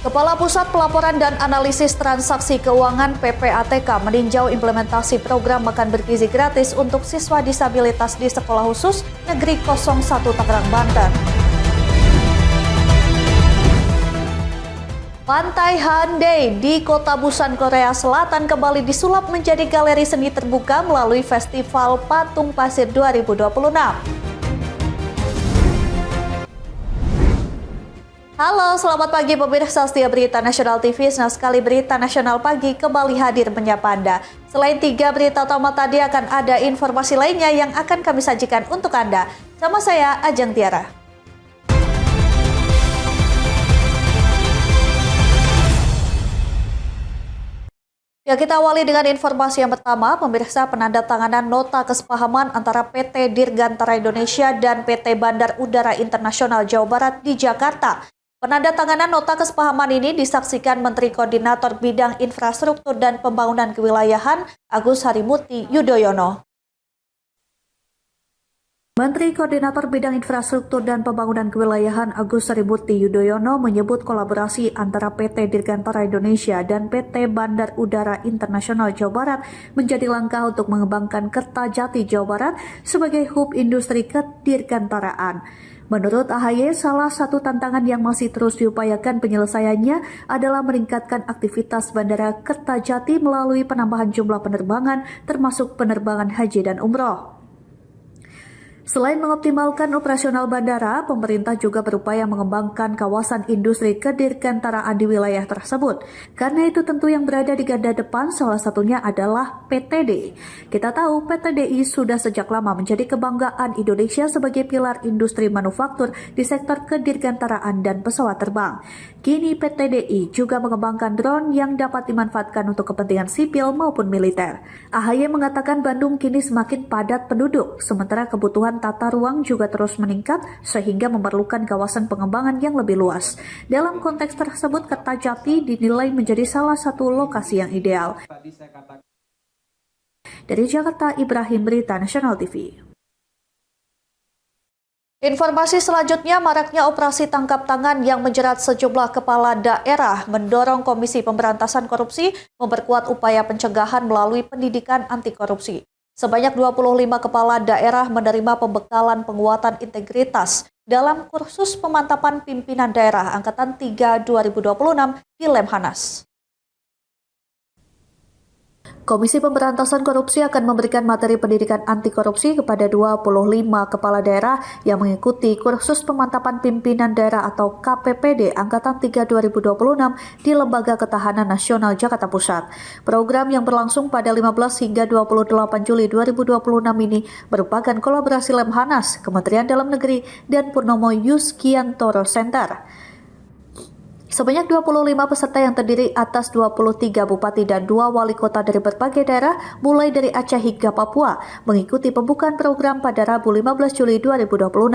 Kepala Pusat Pelaporan dan Analisis Transaksi Keuangan (PPATK) meninjau implementasi program makan bergizi gratis untuk siswa disabilitas di Sekolah Khusus Negeri 01 Tangerang, Banten. Pantai Haeundae di Kota Busan, Korea Selatan kembali disulap menjadi galeri seni terbuka melalui Festival Patung Pasir 2026. Halo, selamat pagi pemirsa setia Berita Nasional TV. Senang sekali Berita Nasional Pagi kembali hadir menyapa Anda. Selain 3 berita utama tadi, akan ada informasi lainnya yang akan kami sajikan untuk Anda. Sama saya, Ajeng Tiara. Ya, kita awali dengan informasi yang pertama. Pemirsa, penandatanganan nota kesepahaman antara PT Dirgantara Indonesia dan PT Bandar Udara Internasional Jawa Barat di Jakarta. Penandatanganan nota kesepahaman ini disaksikan Menteri Koordinator Bidang Infrastruktur dan Pembangunan Kewilayahan Agus Harimurti Yudhoyono. Menteri Koordinator Bidang Infrastruktur dan Pembangunan Kewilayahan Agus Harimurti Yudhoyono menyebut kolaborasi antara PT Dirgantara Indonesia dan PT Bandar Udara Internasional Jawa Barat menjadi langkah untuk mengembangkan Kertajati, Jawa Barat sebagai hub industri kedirgantaraan. Menurut AHY, salah satu tantangan yang masih terus diupayakan penyelesaiannya adalah meningkatkan aktivitas Bandara Kertajati melalui penambahan jumlah penerbangan, termasuk penerbangan haji dan umroh. Selain mengoptimalkan operasional bandara, pemerintah juga berupaya mengembangkan kawasan industri kedirgantaraan di wilayah tersebut. Karena itu tentu yang berada di garda depan salah satunya adalah PTD. Kita tahu PTDI sudah sejak lama menjadi kebanggaan Indonesia sebagai pilar industri manufaktur di sektor kedirgantaraan dan pesawat terbang. Kini PTDI juga mengembangkan drone yang dapat dimanfaatkan untuk kepentingan sipil maupun militer. AHY mengatakan Bandung kini semakin padat penduduk, sementara kebutuhan tata ruang juga terus meningkat sehingga memerlukan kawasan pengembangan yang lebih luas. Dalam konteks tersebut, Kertajati dinilai menjadi salah satu lokasi yang ideal. Dari Jakarta, Ibrahim, Berita Nasional TV. Informasi selanjutnya, maraknya operasi tangkap tangan yang menjerat sejumlah kepala daerah mendorong Komisi Pemberantasan Korupsi memperkuat upaya pencegahan melalui pendidikan anti korupsi. Sebanyak 25 kepala daerah menerima pembekalan penguatan integritas dalam kursus pemantapan pimpinan daerah Angkatan 3 2026 di Lemhanas. Komisi Pemberantasan Korupsi akan memberikan materi pendidikan anti korupsi kepada 25 kepala daerah yang mengikuti kursus pemantapan pimpinan daerah atau KPPD Angkatan 3 2026 di Lembaga Ketahanan Nasional Jakarta Pusat. Program yang berlangsung pada 15 hingga 28 Juli 2026 ini merupakan kolaborasi Lemhanas, Kementerian Dalam Negeri, dan Purnomo Yuskiantoro Center. Sebanyak 25 peserta yang terdiri atas 23 bupati dan 2 wali kota dari berbagai daerah mulai dari Aceh hingga Papua mengikuti pembukaan program pada Rabu 15 Juli 2026.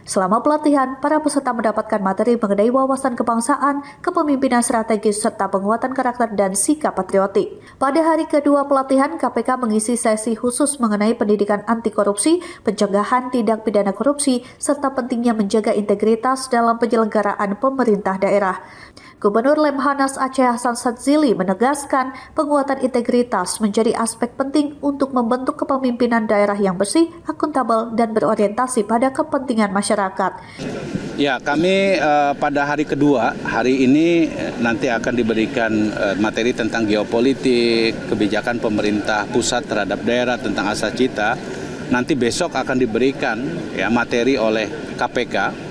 Selama pelatihan, para peserta mendapatkan materi mengenai wawasan kebangsaan, kepemimpinan strategis, serta penguatan karakter dan sikap patriotik. Pada hari kedua pelatihan, KPK mengisi sesi khusus mengenai pendidikan anti korupsi, pencegahan tindak pidana korupsi, serta pentingnya menjaga integritas dalam penyelenggaraan pemerintah daerah. Gubernur Lemhanas Aceh Hasan Sadzili menegaskan penguatan integritas menjadi aspek penting untuk membentuk kepemimpinan daerah yang bersih, akuntabel, dan berorientasi pada kepentingan masyarakat. Ya, kami pada hari kedua, hari ini nanti akan diberikan materi tentang geopolitik, kebijakan pemerintah pusat terhadap daerah, tentang asas cita. Nanti besok akan diberikan materi oleh KPK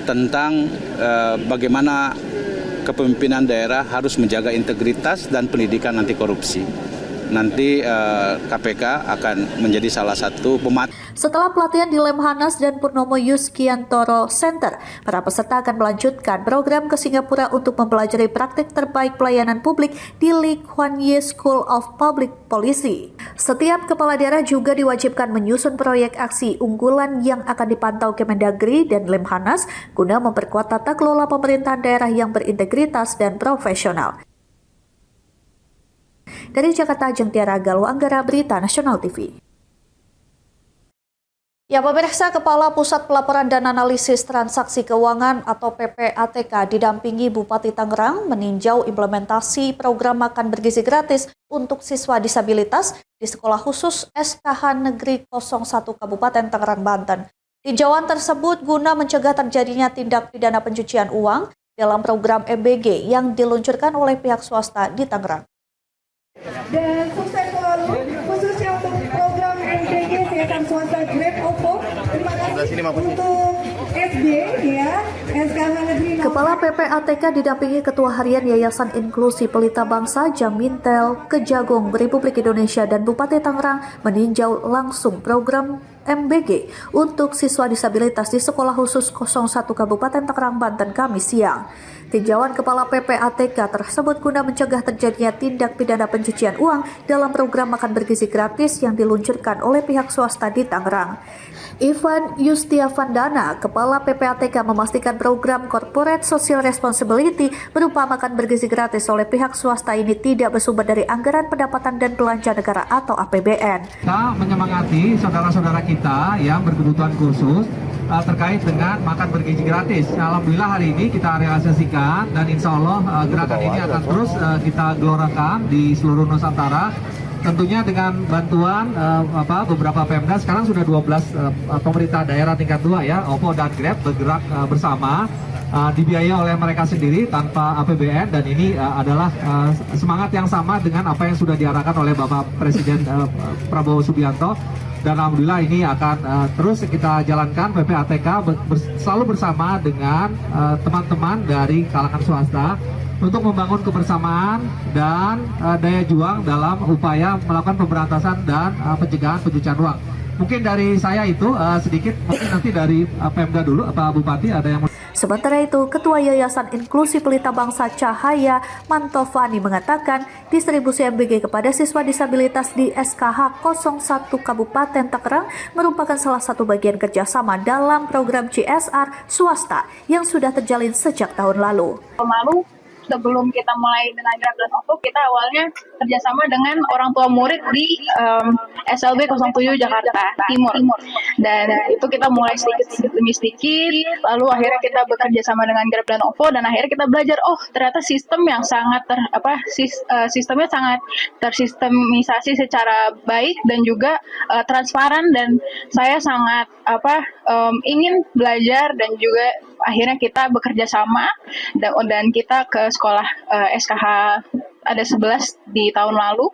tentang bagaimana kepemimpinan daerah harus menjaga integritas dan pendidikan anti korupsi. Nanti KPK akan menjadi salah satu pemateri. Setelah pelatihan di Lemhanas dan Purnomo Yuskiantoro Center, para peserta akan melanjutkan program ke Singapura untuk mempelajari praktik terbaik pelayanan publik di Lee Kuan Yew School of Public Policy. Setiap kepala daerah juga diwajibkan menyusun proyek aksi unggulan yang akan dipantau Kemendagri dan Lemhanas guna memperkuat tata kelola pemerintahan daerah yang berintegritas dan profesional. Dari Jakarta, Ajeng Tiara, Galuh Anggara, Berita Nasional TV. Ya, pemirsa, Kepala Pusat Pelaporan dan Analisis Transaksi Keuangan atau PPATK didampingi Bupati Tangerang meninjau implementasi program makan bergizi gratis untuk siswa disabilitas di Sekolah Khusus SKH Negeri 01 Kabupaten Tangerang, Banten. Tinjauan tersebut guna mencegah terjadinya tindak pidana pencucian uang dalam program MBG yang diluncurkan oleh pihak swasta di Tangerang. Dan sukses selalu khususnya untuk program MBG Yayasan Swasta Grade OVO. Terima kasih untuk SD ya, SKH Negeri. Kepala PPATK didampingi Ketua Harian Yayasan Inklusi Pelita Bangsa Jamintel Kejagung Republik Indonesia dan Bupati Tangerang meninjau langsung program MBG untuk siswa disabilitas di Sekolah Khusus 01 Kabupaten Tangerang, Banten, Kamis siang. Tinjauan Kepala PPATK tersebut guna mencegah terjadinya tindak pidana pencucian uang dalam program makan bergizi gratis yang diluncurkan oleh pihak swasta di Tangerang. Ivan Yustiavandana, Kepala PPATK, memastikan program Corporate Social Responsibility berupa makan bergizi gratis oleh pihak swasta ini tidak bersumber dari anggaran pendapatan dan belanja negara atau APBN. Kita menyemangati saudara-saudara kita yang berkebutuhan khusus terkait dengan makan bergizi gratis. Alhamdulillah hari ini kita realisasikan dan insya Allah gerakan ini akan terus kita gelorakan di seluruh Nusantara. Tentunya dengan bantuan beberapa Pemda, sekarang sudah 12 pemerintah daerah tingkat 2 ya, OVO dan Grab bergerak bersama, dibiayai oleh mereka sendiri tanpa APBN, dan ini adalah semangat yang sama dengan apa yang sudah diarahkan oleh Bapak Presiden Prabowo Subianto. Dan alhamdulillah ini akan terus kita jalankan. PPATK selalu bersama dengan teman-teman dari kalangan swasta untuk membangun kebersamaan dan daya juang dalam upaya melakukan pemberantasan dan pencegahan pencucian uang. Mungkin dari saya itu sedikit, mungkin nanti dari Pemda dulu, Pak Bupati ada yang... Sementara itu, Ketua Yayasan Inklusi Pelita Bangsa Cahaya Mantovani mengatakan distribusi MBG kepada siswa disabilitas di SKH 01 Kabupaten Tangerang merupakan salah satu bagian kerjasama dalam program CSR swasta yang sudah terjalin sejak tahun lalu. Sebelum kita mulai dengan Grab dan OVO, kita awalnya kerjasama dengan orang tua murid di SLB 07 Jakarta Timur. Dan itu kita mulai sedikit demi sedikit, lalu akhirnya kita bekerja sama dengan Grab dan OVO, dan akhirnya kita belajar, oh ternyata sistem yang sangat sistemnya sangat tersistemisasi secara baik dan juga transparan, dan saya sangat ingin belajar, dan juga akhirnya kita bekerja sama dan kita ke sekolah SKH ada 11 di tahun lalu,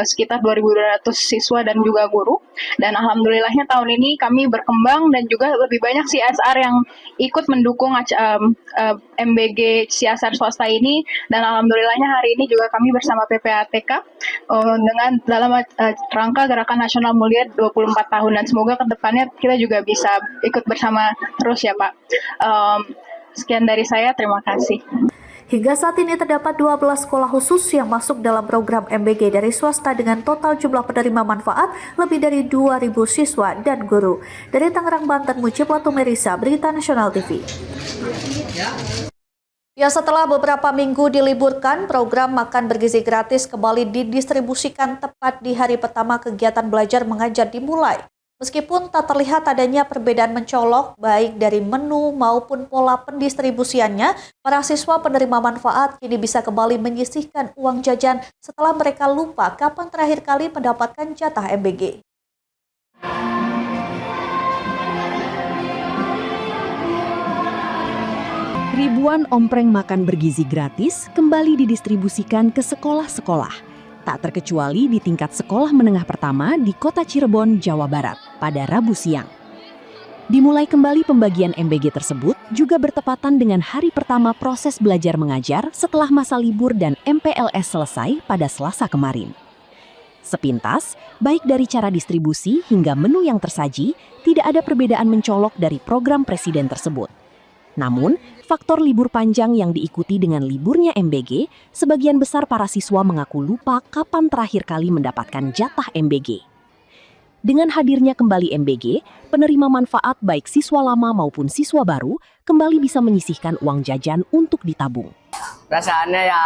sekitar 2.200 siswa dan juga guru, dan alhamdulillahnya tahun ini kami berkembang dan juga lebih banyak CSR yang ikut mendukung MBG CSR swasta ini, dan alhamdulillahnya hari ini juga kami bersama PPATK dengan dalam rangka Gerakan Nasional Mulia 24 tahun, dan semoga kedepannya kita juga bisa ikut bersama terus ya Pak. Sekian dari saya, terima kasih. Hingga saat ini terdapat 12 sekolah khusus yang masuk dalam program MBG dari swasta dengan total jumlah penerima manfaat lebih dari 2.000 siswa dan guru. Dari Tangerang, Banten, Mujib Watumerisa, Berita Nasional TV. Ya, setelah beberapa minggu diliburkan, program makan bergizi gratis kembali didistribusikan tepat di hari pertama kegiatan belajar mengajar dimulai. Meskipun tak terlihat adanya perbedaan mencolok baik dari menu maupun pola pendistribusiannya, para siswa penerima manfaat kini bisa kembali menyisihkan uang jajan setelah mereka lupa kapan terakhir kali mendapatkan jatah MBG. Ribuan ompreng makan bergizi gratis kembali didistribusikan ke sekolah-sekolah. Tak terkecuali di tingkat sekolah menengah pertama di Kota Cirebon, Jawa Barat, pada Rabu siang. Dimulai kembali pembagian MBG tersebut juga bertepatan dengan hari pertama proses belajar mengajar setelah masa libur dan MPLS selesai pada Selasa kemarin. Sepintas, baik dari cara distribusi hingga menu yang tersaji, tidak ada perbedaan mencolok dari program presiden tersebut. Namun, faktor libur panjang yang diikuti dengan liburnya MBG, sebagian besar para siswa mengaku lupa kapan terakhir kali mendapatkan jatah MBG. Dengan hadirnya kembali MBG, penerima manfaat baik siswa lama maupun siswa baru kembali bisa menyisihkan uang jajan untuk ditabung. Perasaannya ya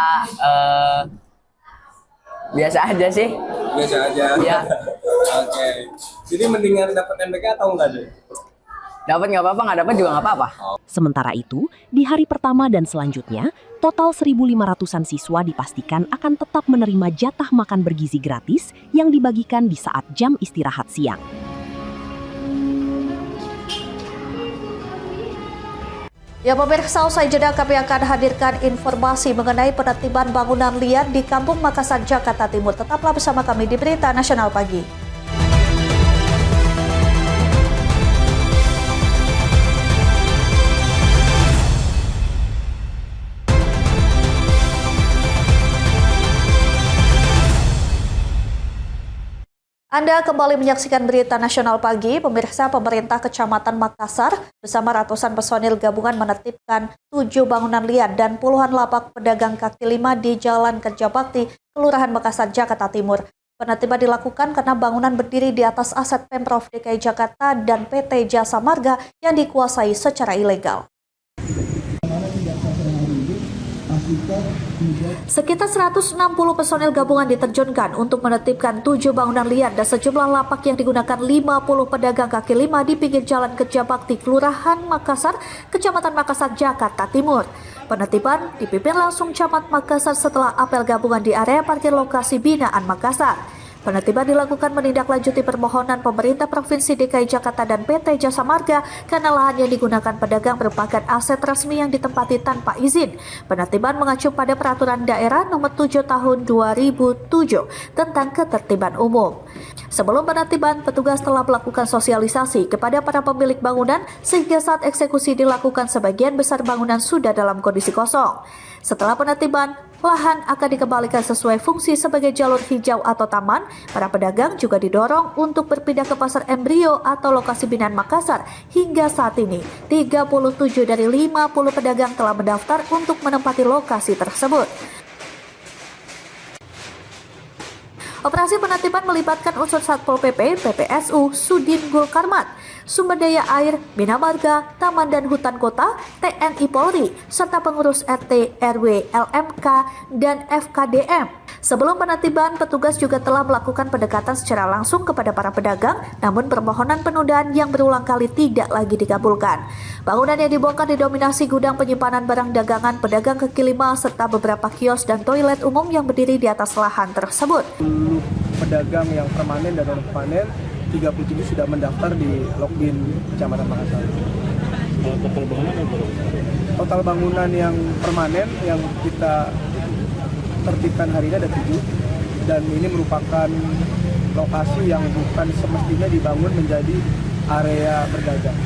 biasa aja sih. Biasa aja. Ya. Oke. Jadi mendingan dapat MBK atau enggak deh? Dapat nggak apa-apa, nggak dapat juga nggak apa-apa. Sementara itu, di hari pertama dan selanjutnya, total 1.500-an siswa dipastikan akan tetap menerima jatah makan bergizi gratis yang dibagikan di saat jam istirahat siang. Ya pemirsa, usai jeda kami akan hadirkan informasi mengenai penertiban bangunan liar di Kampung Makassar, Jakarta Timur. Tetaplah bersama kami di Berita Nasional Pagi. Anda kembali menyaksikan Berita Nasional Pagi. Pemirsa, pemerintah Kecamatan Makassar bersama ratusan personil gabungan menertibkan 7 bangunan liar dan puluhan lapak pedagang kaki lima di Jalan Kerja Bakti, Kelurahan Makassar, Jakarta Timur. Penertiban dilakukan karena bangunan berdiri di atas aset Pemprov DKI Jakarta dan PT Jasa Marga yang dikuasai secara ilegal. Sekitar 160 personel gabungan diterjunkan untuk menertibkan 7 bangunan liar dan sejumlah lapak yang digunakan 50 pedagang kaki lima di pinggir Jalan Kerja Bakti, Kelurahan Makassar, Kecamatan Makassar, Jakarta Timur. Penertiban dipimpin langsung Camat Makassar setelah apel gabungan di area parkir lokasi binaan Makassar. Penertiban dilakukan menindaklanjuti permohonan pemerintah Provinsi DKI Jakarta dan PT Jasa Marga karena lahan yang digunakan pedagang merupakan aset resmi yang ditempati tanpa izin. Penertiban mengacu pada Peraturan Daerah Nomor 7 Tahun 2007 tentang Ketertiban Umum. Sebelum penertiban, petugas telah melakukan sosialisasi kepada para pemilik bangunan sehingga saat eksekusi dilakukan sebagian besar bangunan sudah dalam kondisi kosong. Setelah penertiban, lahan akan dikembalikan sesuai fungsi sebagai jalur hijau atau taman. Para pedagang juga didorong untuk berpindah ke pasar embrio atau lokasi binaan Makassar. Hingga saat ini, 37 dari 50 pedagang telah mendaftar untuk menempati lokasi tersebut. Operasi penertiban melibatkan unsur Satpol PP, PPSU, Sudin Gulkarmat, Sumber Daya Air, Bina Marga, Taman dan Hutan Kota, TNI Polri, serta pengurus RT, RW, LMK, dan FKDM. Sebelum penertiban, petugas juga telah melakukan pendekatan secara langsung kepada para pedagang, namun permohonan penundaan yang berulang kali tidak lagi dikabulkan. Bangunan yang dibongkar didominasi gudang penyimpanan barang dagangan pedagang kaki lima serta beberapa kios dan toilet umum yang berdiri di atas lahan tersebut. Pedagang yang permanen dan non permanen 37 sudah mendaftar di Login Kecamatan Makassar. Total bangunan yang permanen yang kita tertibkan hari ini ada 7 dan ini merupakan lokasi yang bukan semestinya dibangun menjadi area berdagang.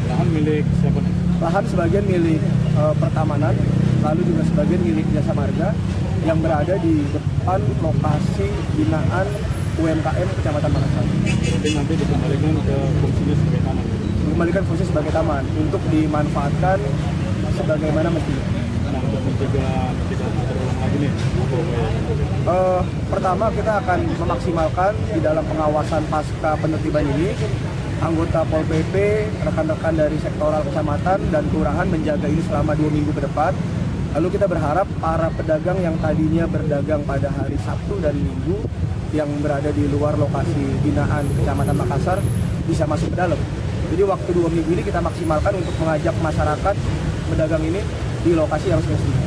Lahan milik siapa? Lahan sebagian milik Pertamanan, lalu juga sebagian milik Jasa Marga yang berada di depan lokasi binaan UMKM Kecamatan Makassar. Jadi nanti dikembalikan ke fungsinya sebagai taman. Dikembalikan fungsi sebagai taman untuk dimanfaatkan sebagaimana mestinya. Nah, untuk mencegah tidak terulang lagi nih. Pertama kita akan memaksimalkan di dalam pengawasan pasca penertiban ini. Anggota Pol PP, rekan-rekan dari sektoral kecamatan dan kelurahan menjaga ini selama 2 minggu ke depan. Lalu kita berharap para pedagang yang tadinya berdagang pada hari Sabtu dan Minggu yang berada di luar lokasi binaan Kecamatan Makassar bisa masuk ke dalam. Jadi waktu 2 minggu ini kita maksimalkan untuk mengajak masyarakat pedagang ini di lokasi yang semestinya.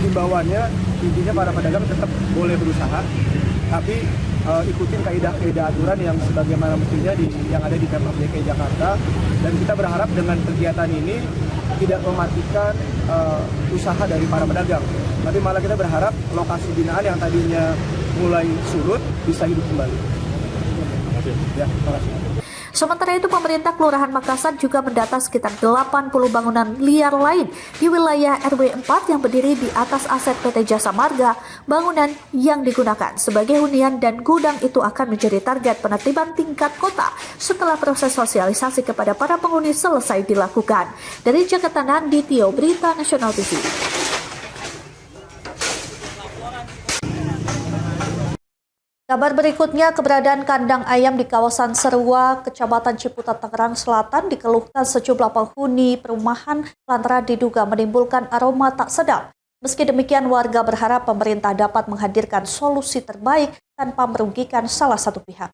Himbauannya intinya para pedagang tetap boleh berusaha, tapi ikutin kaidah-kaidah aturan yang sebagaimana mestinya yang ada di Pemprov DKI Jakarta, dan kita berharap dengan kegiatan ini tidak mematikan usaha dari para pedagang, tapi malah kita berharap lokasi binaan yang tadinya mulai surut bisa hidup kembali. Ya, terima kasih. Sementara itu, pemerintah Kelurahan Makassar juga mendata sekitar 80 bangunan liar lain di wilayah RW 4 yang berdiri di atas aset PT Jasa Marga. Bangunan yang digunakan sebagai hunian dan gudang itu akan menjadi target penertiban tingkat kota setelah proses sosialisasi kepada para penghuni selesai dilakukan. Dari Jakarta, Nanditio, Berita Nasional TV. Kabar berikutnya, keberadaan kandang ayam di kawasan Serua, Kecamatan Ciputat, Tangerang Selatan dikeluhkan sejumlah penghuni perumahan lantaran diduga menimbulkan aroma tak sedap. Meski demikian, warga berharap pemerintah dapat menghadirkan solusi terbaik tanpa merugikan salah satu pihak.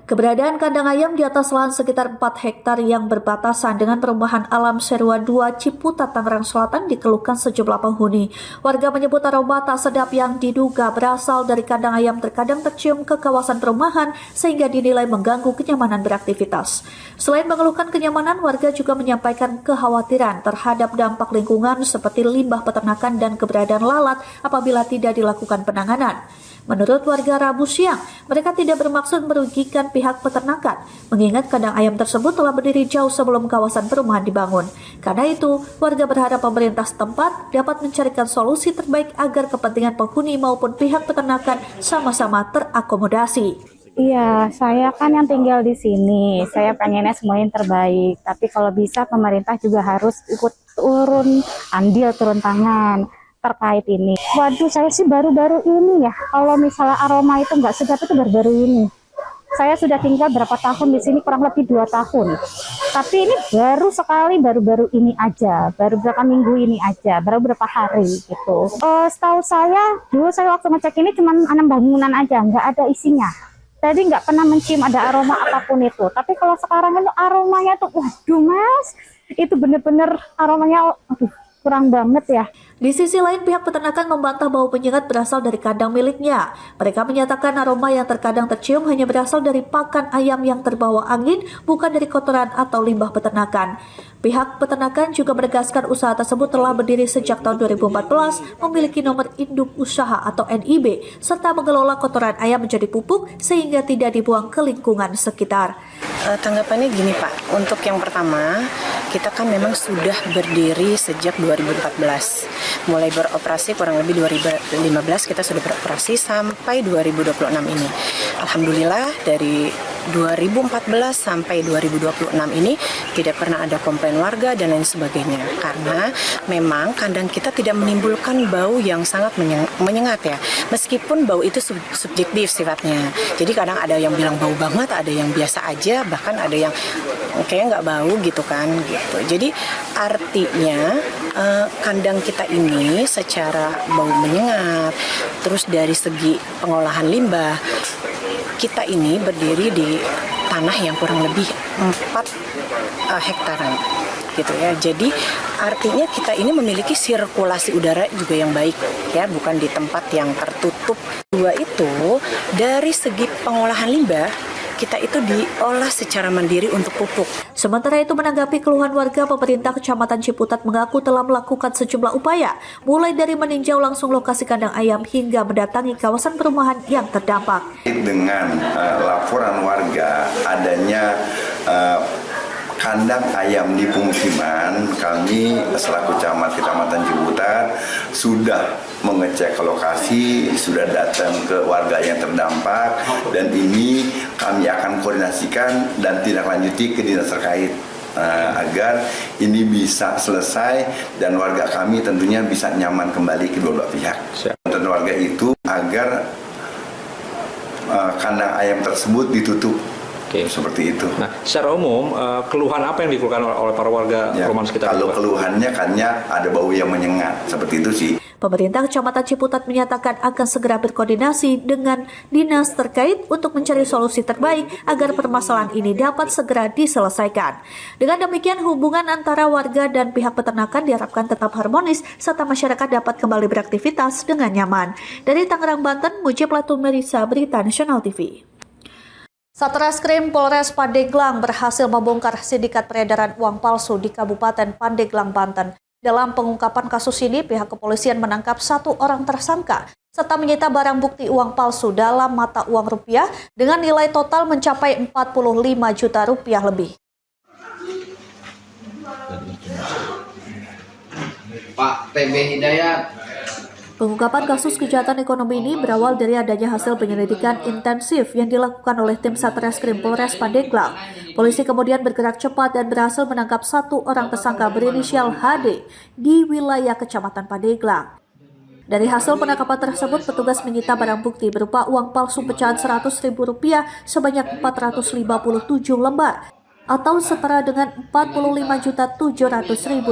Keberadaan kandang ayam di atas lahan sekitar 4 hektar yang berbatasan dengan perumahan Alam Serua 2 Ciputat, Tangerang Selatan dikeluhkan sejumlah penghuni. Warga menyebut aroma tak sedap yang diduga berasal dari kandang ayam terkadang tercium ke kawasan perumahan sehingga dinilai mengganggu kenyamanan beraktivitas. Selain mengeluhkan kenyamanan, warga juga menyampaikan kekhawatiran terhadap dampak lingkungan seperti limbah peternakan dan keberadaan lalat apabila tidak dilakukan penanganan. Menurut warga Rabu siang, mereka tidak bermaksud merugikan pihak peternakan, mengingat kandang ayam tersebut telah berdiri jauh sebelum kawasan perumahan dibangun. Karena itu, warga berharap pemerintah setempat dapat mencarikan solusi terbaik agar kepentingan penghuni maupun pihak peternakan sama-sama terakomodasi. Iya, saya kan yang tinggal di sini. Saya pengennya semua yang terbaik. Tapi kalau bisa pemerintah juga harus ikut turun tangan terkait ini. Waduh, saya sih baru-baru ini ya. Kalau misalnya aroma itu nggak sedap itu baru-baru ini. Saya sudah tinggal berapa tahun di sini, kurang lebih 2 tahun. Tapi ini baru sekali, baru-baru ini aja. Baru berapa minggu ini aja, baru berapa hari gitu. Setahu saya, dulu saya waktu ngecek ini cuma 6 bangunan aja, nggak ada isinya. Tadi nggak pernah mencium ada aroma apapun itu. Tapi kalau sekarang itu aromanya tuh, waduh mas, itu bener-bener aromanya, aduh, kurang banget ya. Di sisi lain, pihak peternakan membantah bau menyengat berasal dari kandang miliknya. Mereka menyatakan aroma yang terkadang tercium hanya berasal dari pakan ayam yang terbawa angin, bukan dari kotoran atau limbah peternakan. Pihak peternakan juga menegaskan usaha tersebut telah berdiri sejak tahun 2014, memiliki nomor induk usaha atau NIB, serta mengelola kotoran ayam menjadi pupuk sehingga tidak dibuang ke lingkungan sekitar. Tanggapannya gini Pak, untuk yang pertama, kita kan memang sudah berdiri sejak 2014. Mulai beroperasi kurang lebih 2015 kita sudah beroperasi sampai 2026 ini. Alhamdulillah dari 2014 sampai 2026 ini tidak pernah ada komplain warga dan lain sebagainya. Karena memang kandang kita tidak menimbulkan bau yang sangat menyengat ya. Meskipun bau itu subjektif sifatnya. Jadi kadang ada yang bilang bau banget, ada yang biasa aja, bahkan ada yang kayaknya nggak bau gitu kan. Gitu. Jadi artinya kandang kita ini secara bau menyengat, terus dari segi pengolahan limbah, kita ini berdiri di tanah yang kurang lebih 4 hektaran gitu ya. Jadi artinya kita ini memiliki sirkulasi udara juga yang baik ya, bukan di tempat yang tertutup. Dua itu dari segi pengolahan limbah kita itu diolah secara mandiri untuk pupuk. Sementara itu menanggapi keluhan warga, pemerintah Kecamatan Ciputat mengaku telah melakukan sejumlah upaya, mulai dari meninjau langsung lokasi kandang ayam hingga mendatangi kawasan perumahan yang terdampak. Dengan laporan warga adanya kandang ayam di pemukiman, kami selaku camat Kecamatan Ciputat sudah mengecek ke lokasi, sudah datang ke warga yang terdampak, dan ini kami akan koordinasikan dan tindak lanjuti ke dinas terkait agar ini bisa selesai dan warga kami tentunya bisa nyaman kembali kedua belah pihak. Dan warga itu agar kandang ayam tersebut ditutup. Seperti itu. Nah, secara umum keluhan apa yang dikeluhkan oleh para warga perumahan sekitar? Kalau keluhannya karena ada bau yang menyengat, seperti itu sih. Pemerintah Kecamatan Ciputat menyatakan akan segera berkoordinasi dengan dinas terkait untuk mencari solusi terbaik agar permasalahan ini dapat segera diselesaikan. Dengan demikian, hubungan antara warga dan pihak peternakan diharapkan tetap harmonis serta masyarakat dapat kembali beraktivitas dengan nyaman. Dari Tangerang, Banten, Mujib Latumerisa, Berita Nasional TV. Satreskrim Polres Pandeglang berhasil membongkar sindikat peredaran uang palsu di Kabupaten Pandeglang, Banten. Dalam pengungkapan kasus ini, pihak kepolisian menangkap 1 orang tersangka serta menyita barang bukti uang palsu dalam mata uang rupiah dengan nilai total mencapai 45 juta rupiah lebih. Pak TB Hidayat. Pengungkapan kasus kejahatan ekonomi ini berawal dari adanya hasil penyelidikan intensif yang dilakukan oleh tim Satreskrim Polres Pandeglang. Polisi kemudian bergerak cepat dan berhasil menangkap 1 orang tersangka berinisial HD di wilayah Kecamatan Pandeglang. Dari hasil penangkapan tersebut, petugas menyita barang bukti berupa uang palsu pecahan Rp100.000 sebanyak 457 lembar. atau setara dengan Rp45.700.000.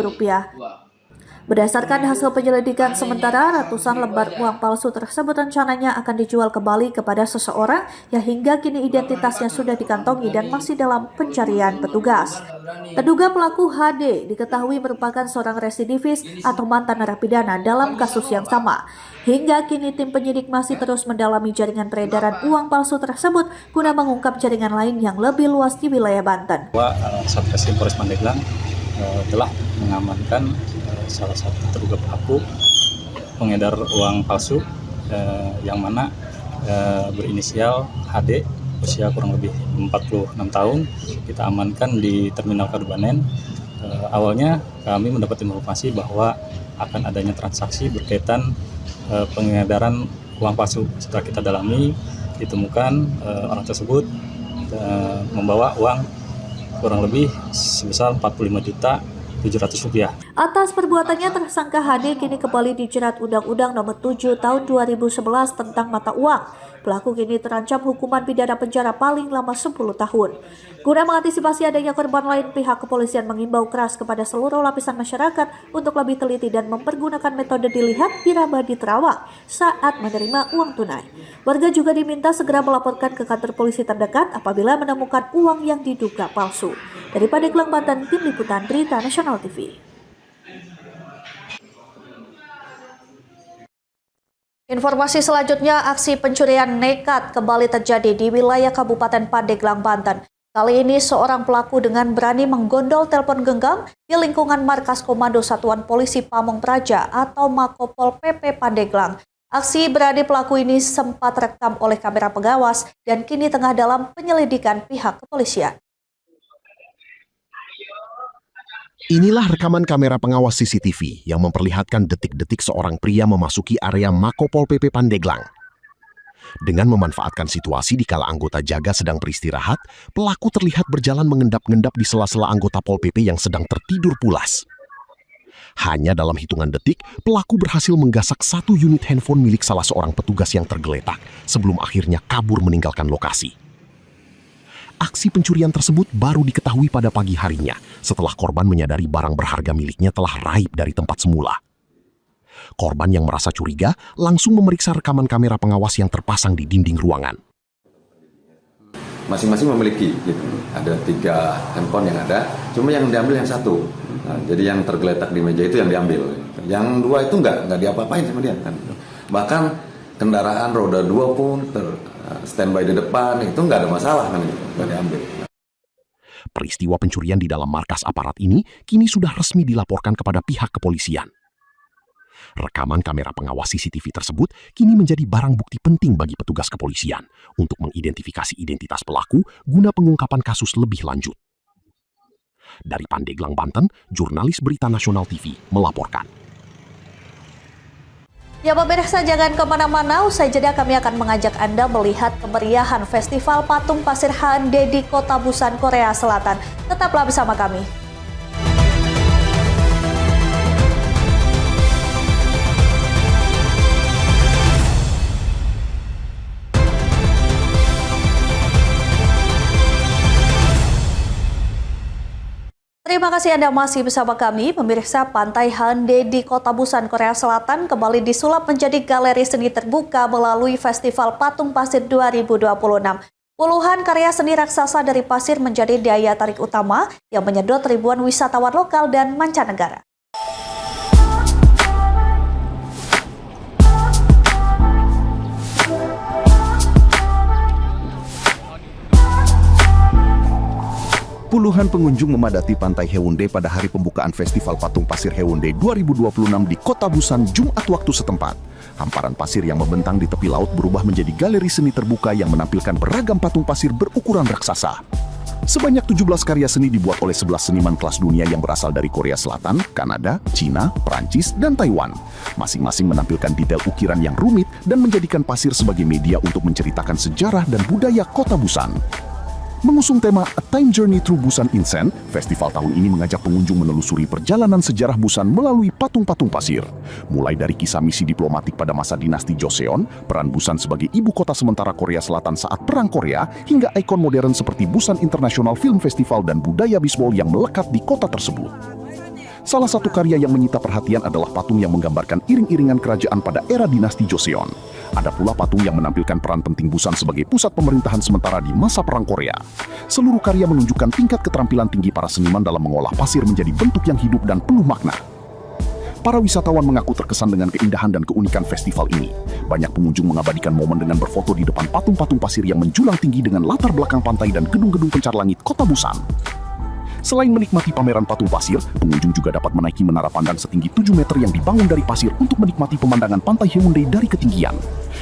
Berdasarkan hasil penyelidikan sementara, ratusan lembar uang palsu tersebut rencananya akan dijual kembali kepada seseorang yang hingga kini identitasnya sudah dikantongi dan masih dalam pencarian petugas. Terduga pelaku HD diketahui merupakan seorang residivis atau mantan narapidana dalam kasus yang sama. Hingga kini tim penyidik masih terus mendalami jaringan peredaran uang palsu tersebut guna mengungkap jaringan lain yang lebih luas di wilayah Banten. Satreskrim Polres Pandeglang telah mengamankan salah satu terduga pelaku pengedar uang palsu yang mana berinisial HD, usia kurang lebih 46 tahun. Kita amankan di Terminal Kadupaten. Awalnya kami mendapat informasi bahwa akan adanya transaksi berkaitan pengedaran uang palsu. Setelah kita dalami, ditemukan orang tersebut membawa uang kurang lebih sebesar Rp45.700.000. Atas perbuatannya, tersangka HD kini kembali dijerat Undang-Undang Nomor 7 Tahun 2011 tentang mata uang. Pelaku kini terancam hukuman pidana penjara paling lama 10 tahun. Guna mengantisipasi adanya korban lain, pihak kepolisian mengimbau keras kepada seluruh lapisan masyarakat untuk lebih teliti dan mempergunakan metode dilihat, diraba, diterawang saat menerima uang tunai. Warga juga diminta segera melaporkan ke kantor polisi terdekat apabila menemukan uang yang diduga palsu. Dari Pandeglang, Banten, Tim Liputan Berita Nasional TV. Informasi selanjutnya, aksi pencurian nekat kembali terjadi di wilayah Kabupaten Pandeglang, Banten. Kali ini seorang pelaku dengan berani menggondol telepon genggam di lingkungan Markas Komando Satuan Polisi Pamong Praja atau Makopol PP Pandeglang. Aksi berani pelaku ini sempat rekam oleh kamera pengawas dan kini tengah dalam penyelidikan pihak kepolisian. Inilah rekaman kamera pengawas CCTV yang memperlihatkan detik-detik seorang pria memasuki area Makopol PP Pandeglang. Dengan memanfaatkan situasi di kala anggota jaga sedang beristirahat, pelaku terlihat berjalan mengendap-endap di sela-sela anggota Pol PP yang sedang tertidur pulas. Hanya dalam hitungan detik, pelaku berhasil menggasak satu unit handphone milik salah seorang petugas yang tergeletak sebelum akhirnya kabur meninggalkan lokasi. Aksi pencurian tersebut baru diketahui pada pagi harinya setelah korban menyadari barang berharga miliknya telah raib dari tempat semula. Korban yang merasa curiga langsung memeriksa rekaman kamera pengawas yang terpasang di dinding ruangan. Masing-masing memiliki, gitu. Ada 3 handphone yang ada, cuma yang diambil yang 1. Nah, jadi yang tergeletak di meja itu yang diambil. Yang 2 itu nggak diapa-apain sama dia. Kan. Bahkan kendaraan roda 2 pun standby di depan, itu nggak ada masalah, kan, nggak diambil. Peristiwa pencurian di dalam markas aparat ini kini sudah resmi dilaporkan kepada pihak kepolisian. Rekaman kamera pengawas CCTV tersebut kini menjadi barang bukti penting bagi petugas kepolisian untuk mengidentifikasi identitas pelaku guna pengungkapan kasus lebih lanjut. Dari Pandeglang, Banten, jurnalis Berita Nasional TV melaporkan. Ya pemirsa, jangan kemana-mana, usai jeda kami akan mengajak Anda melihat kemeriahan Festival Patung Pasir Haeundae di Kota Busan, Korea Selatan. Tetaplah bersama kami. Terima kasih Anda masih bersama kami. Pemirsa, Pantai Haeundae di Kota Busan, Korea Selatan kembali disulap menjadi galeri seni terbuka melalui Festival Patung Pasir 2026. Puluhan karya seni raksasa dari pasir menjadi daya tarik utama yang menyedot ribuan wisatawan lokal dan mancanegara. Puluhan pengunjung memadati Pantai Haeundae pada hari pembukaan Festival Patung Pasir Haeundae 2026 di Kota Busan, Jumat waktu setempat. Hamparan pasir yang membentang di tepi laut berubah menjadi galeri seni terbuka yang menampilkan beragam patung pasir berukuran raksasa. Sebanyak 17 karya seni dibuat oleh 11 seniman kelas dunia yang berasal dari Korea Selatan, Kanada, Cina, Prancis, dan Taiwan. Masing-masing menampilkan detail ukiran yang rumit dan menjadikan pasir sebagai media untuk menceritakan sejarah dan budaya Kota Busan. Mengusung tema A Time Journey Through Busan Insen, festival tahun ini mengajak pengunjung menelusuri perjalanan sejarah Busan melalui patung-patung pasir. Mulai dari kisah misi diplomatik pada masa dinasti Joseon, peran Busan sebagai ibu kota sementara Korea Selatan saat Perang Korea, hingga ikon modern seperti Busan International Film Festival dan budaya bisbol yang melekat di kota tersebut. Salah satu karya yang menyita perhatian adalah patung yang menggambarkan iring-iringan kerajaan pada era dinasti Joseon. Ada pula patung yang menampilkan peran penting Busan sebagai pusat pemerintahan sementara di masa Perang Korea. Seluruh karya menunjukkan tingkat keterampilan tinggi para seniman dalam mengolah pasir menjadi bentuk yang hidup dan penuh makna. Para wisatawan mengaku terkesan dengan keindahan dan keunikan festival ini. Banyak pengunjung mengabadikan momen dengan berfoto di depan patung-patung pasir yang menjulang tinggi dengan latar belakang pantai dan gedung-gedung pencar langit kota Busan. Selain menikmati pameran patung pasir, pengunjung juga dapat menaiki menara pandang setinggi 7 meter yang dibangun dari pasir untuk menikmati pemandangan pantai Haeundae dari ketinggian.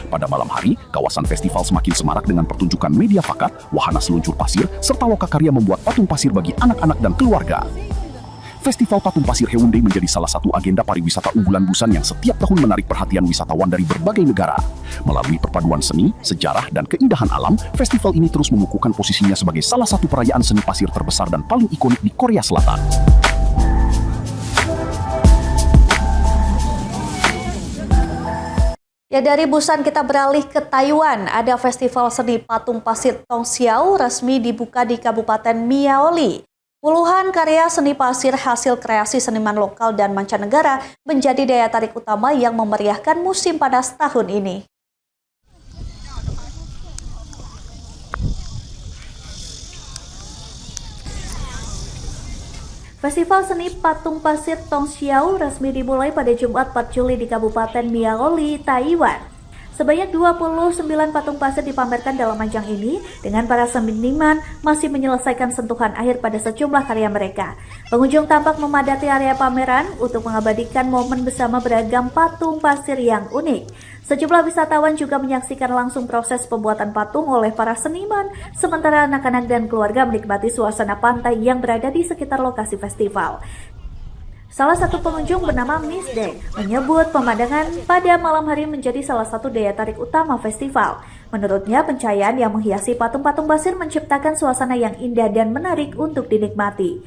Pada malam hari, kawasan festival semakin semarak dengan pertunjukan media fakat, wahana seluncur pasir, serta lokakarya membuat patung pasir bagi anak-anak dan keluarga. Festival Patung Pasir Haeundae menjadi salah satu agenda pariwisata unggulan Busan yang setiap tahun menarik perhatian wisatawan dari berbagai negara. Melalui perpaduan seni, sejarah, dan keindahan alam, festival ini terus mengukuhkan posisinya sebagai salah satu perayaan seni pasir terbesar dan paling ikonik di Korea Selatan. Ya, dari Busan kita beralih ke Taiwan. Ada festival seni patung pasir Tongxiao resmi dibuka di Kabupaten Miaoli. Puluhan karya seni pasir hasil kreasi seniman lokal dan mancanegara menjadi daya tarik utama yang memeriahkan musim panas tahun ini. Festival seni patung pasir Tongxiao resmi dimulai pada Jumat 4 Juli di Kabupaten Miaoli, Taiwan. Sebanyak 29 patung pasir dipamerkan dalam ajang ini dengan para seniman masih menyelesaikan sentuhan akhir pada sejumlah karya mereka. Pengunjung tampak memadati area pameran untuk mengabadikan momen bersama beragam patung pasir yang unik. Sejumlah wisatawan juga menyaksikan langsung proses pembuatan patung oleh para seniman, sementara anak-anak dan keluarga menikmati suasana pantai yang berada di sekitar lokasi festival. Salah satu pengunjung bernama Miss Day menyebut pemandangan pada malam hari menjadi salah satu daya tarik utama festival. Menurutnya, pencahayaan yang menghiasi patung-patung pasir menciptakan suasana yang indah dan menarik untuk dinikmati.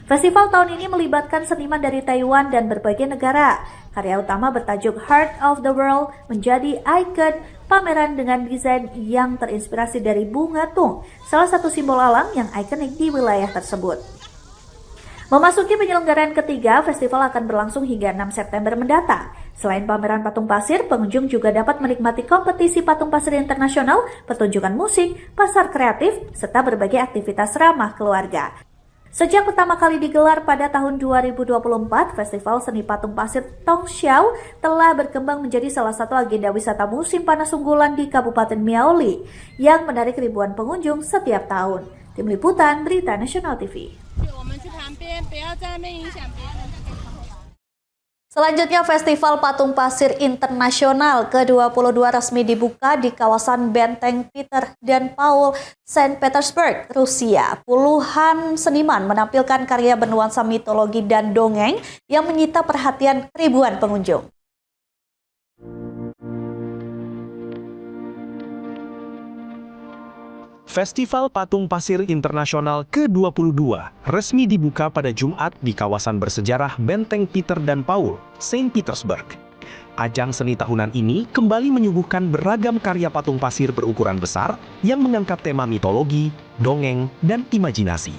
Festival tahun ini melibatkan seniman dari Taiwan dan berbagai negara. Karya utama bertajuk Heart of the World menjadi ikon pameran dengan desain yang terinspirasi dari bunga tung, salah satu simbol alam yang ikonik di wilayah tersebut. Memasuki penyelenggaraan ketiga, festival akan berlangsung hingga 6 September mendatang. Selain pameran patung pasir, pengunjung juga dapat menikmati kompetisi patung pasir internasional, pertunjukan musik, pasar kreatif, serta berbagai aktivitas ramah keluarga. Sejak pertama kali digelar pada tahun 2024, Festival Seni Patung Pasir Tongxiao telah berkembang menjadi salah satu agenda wisata musim panas unggulan di Kabupaten Miaoli yang menarik ribuan pengunjung setiap tahun. Tim Liputan Berita Nasional TV. Selanjutnya, Festival Patung Pasir Internasional ke-22 resmi dibuka di kawasan Benteng Peter dan Paul, Saint Petersburg, Rusia. Puluhan seniman menampilkan karya bernuansa mitologi dan dongeng yang menyita perhatian ribuan pengunjung. Festival Patung Pasir Internasional ke-22 resmi dibuka pada Jumat di kawasan bersejarah Benteng Peter dan Paul, Saint Petersburg. Ajang seni tahunan ini kembali menyuguhkan beragam karya patung pasir berukuran besar yang mengangkat tema mitologi, dongeng, dan imajinasi.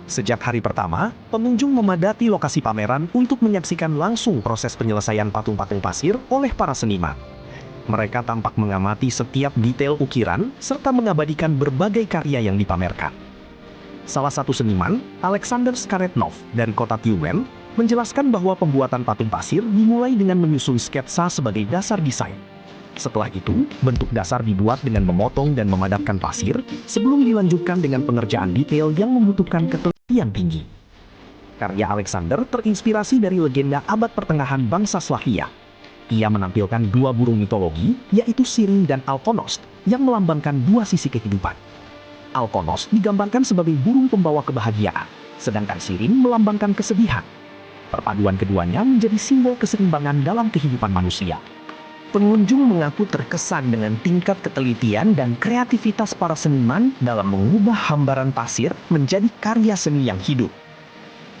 Sejak hari pertama, pengunjung memadati lokasi pameran untuk menyaksikan langsung proses penyelesaian patung-patung pasir oleh para seniman. Mereka tampak mengamati setiap detail ukiran serta mengabadikan berbagai karya yang dipamerkan. Salah satu seniman, Alexander Skaretnov dan Kota Tyumen, menjelaskan bahwa pembuatan patung pasir dimulai dengan menyusun sketsa sebagai dasar desain. Setelah itu, bentuk dasar dibuat dengan memotong dan memadatkan pasir sebelum dilanjutkan dengan pengerjaan detail yang membutuhkan ketelitian tinggi. Karya Alexander terinspirasi dari legenda abad pertengahan bangsa Slavia. Ia menampilkan dua burung mitologi, yaitu Sirin dan Alkonost, yang melambangkan dua sisi kehidupan. Alkonost digambarkan sebagai burung pembawa kebahagiaan, sedangkan Sirin melambangkan kesedihan. Perpaduan keduanya menjadi simbol keseimbangan dalam kehidupan manusia. Pengunjung mengaku terkesan dengan tingkat ketelitian dan kreativitas para seniman dalam mengubah hambaran pasir menjadi karya seni yang hidup.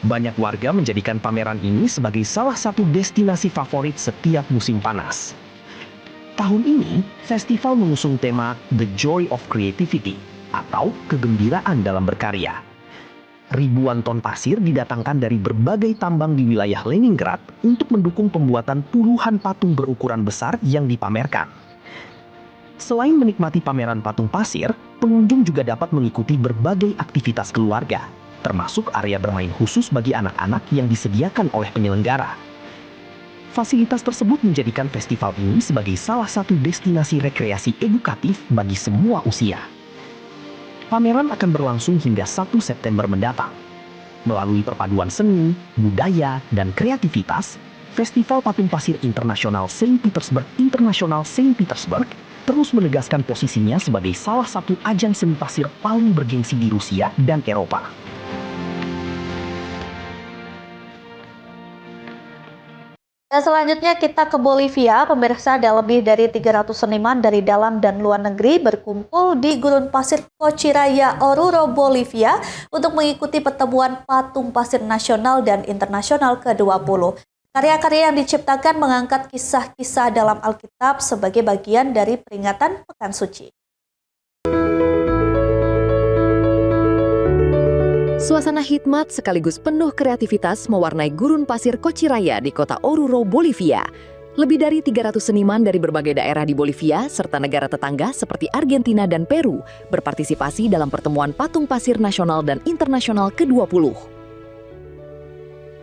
Banyak warga menjadikan pameran ini sebagai salah satu destinasi favorit setiap musim panas. Tahun ini, festival mengusung tema The Joy of Creativity atau kegembiraan dalam berkarya. Ribuan ton pasir didatangkan dari berbagai tambang di wilayah Leningrad untuk mendukung pembuatan puluhan patung berukuran besar yang dipamerkan. Selain menikmati pameran patung pasir, pengunjung juga dapat mengikuti berbagai aktivitas keluarga, termasuk area bermain khusus bagi anak-anak yang disediakan oleh penyelenggara. Fasilitas tersebut menjadikan festival ini sebagai salah satu destinasi rekreasi edukatif bagi semua usia. Pameran akan berlangsung hingga 1 September mendatang. Melalui perpaduan seni, budaya, dan kreativitas, Festival Patung Pasir Internasional Saint Petersburg terus menegaskan posisinya sebagai salah satu ajang seni pasir paling bergengsi di Rusia dan Eropa. Dan selanjutnya kita ke Bolivia. Pemirsa, ada lebih dari 300 seniman dari dalam dan luar negeri berkumpul di Gurun Pasir Cochiraya, Oruro, Bolivia untuk mengikuti pertemuan patung pasir nasional dan internasional ke-20. Karya-karya yang diciptakan mengangkat kisah-kisah dalam Alkitab sebagai bagian dari peringatan Pekan Suci. Suasana hikmat sekaligus penuh kreativitas mewarnai Gurun Pasir Cochiraya di kota Oruro, Bolivia. Lebih dari 300 seniman dari berbagai daerah di Bolivia serta negara tetangga seperti Argentina dan Peru berpartisipasi dalam pertemuan patung pasir nasional dan internasional ke-20.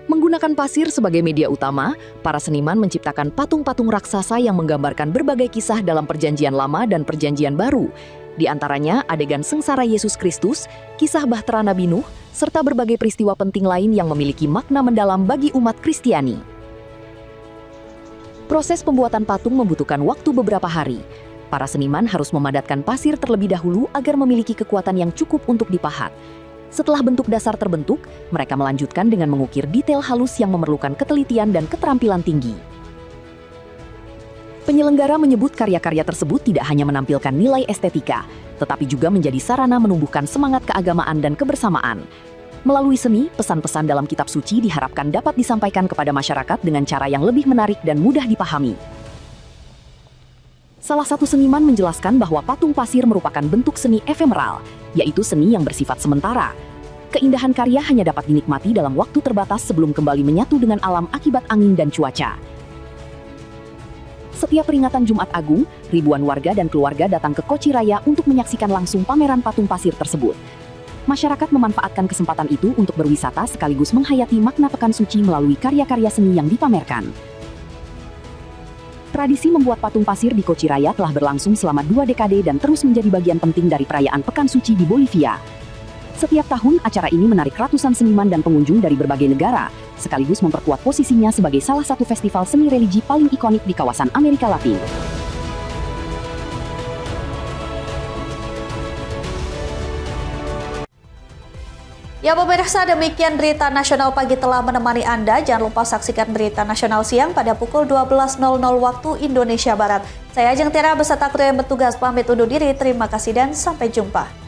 Menggunakan pasir sebagai media utama, para seniman menciptakan patung-patung raksasa yang menggambarkan berbagai kisah dalam Perjanjian Lama dan Perjanjian Baru. Di antaranya adegan sengsara Yesus Kristus, kisah Bahtera Nabi Nuh, serta berbagai peristiwa penting lain yang memiliki makna mendalam bagi umat Kristiani. Proses pembuatan patung membutuhkan waktu beberapa hari. Para seniman harus memadatkan pasir terlebih dahulu agar memiliki kekuatan yang cukup untuk dipahat. Setelah bentuk dasar terbentuk, mereka melanjutkan dengan mengukir detail halus yang memerlukan ketelitian dan keterampilan tinggi. Penyelenggara menyebut karya-karya tersebut tidak hanya menampilkan nilai estetika, tetapi juga menjadi sarana menumbuhkan semangat keagamaan dan kebersamaan. Melalui seni, pesan-pesan dalam kitab suci diharapkan dapat disampaikan kepada masyarakat dengan cara yang lebih menarik dan mudah dipahami. Salah satu seniman menjelaskan bahwa patung pasir merupakan bentuk seni efemeral, yaitu seni yang bersifat sementara. Keindahan karya hanya dapat dinikmati dalam waktu terbatas sebelum kembali menyatu dengan alam akibat angin dan cuaca. Setiap peringatan Jumat Agung, ribuan warga dan keluarga datang ke Cochiraya untuk menyaksikan langsung pameran patung pasir tersebut. Masyarakat memanfaatkan kesempatan itu untuk berwisata sekaligus menghayati makna Pekan Suci melalui karya-karya seni yang dipamerkan. Tradisi membuat patung pasir di Cochiraya telah berlangsung selama 2 dekade dan terus menjadi bagian penting dari perayaan Pekan Suci di Bolivia. Setiap tahun, acara ini menarik ratusan seniman dan pengunjung dari berbagai negara, sekaligus memperkuat posisinya sebagai salah satu festival seni religi paling ikonik di kawasan Amerika Latin. Ya pemirsa, demikian berita nasional pagi telah menemani Anda. Jangan lupa saksikan berita nasional siang pada pukul 12.00 waktu Indonesia Barat. Saya Ajeng Tiara beserta kru yang bertugas pamit undur diri. Terima kasih dan sampai jumpa.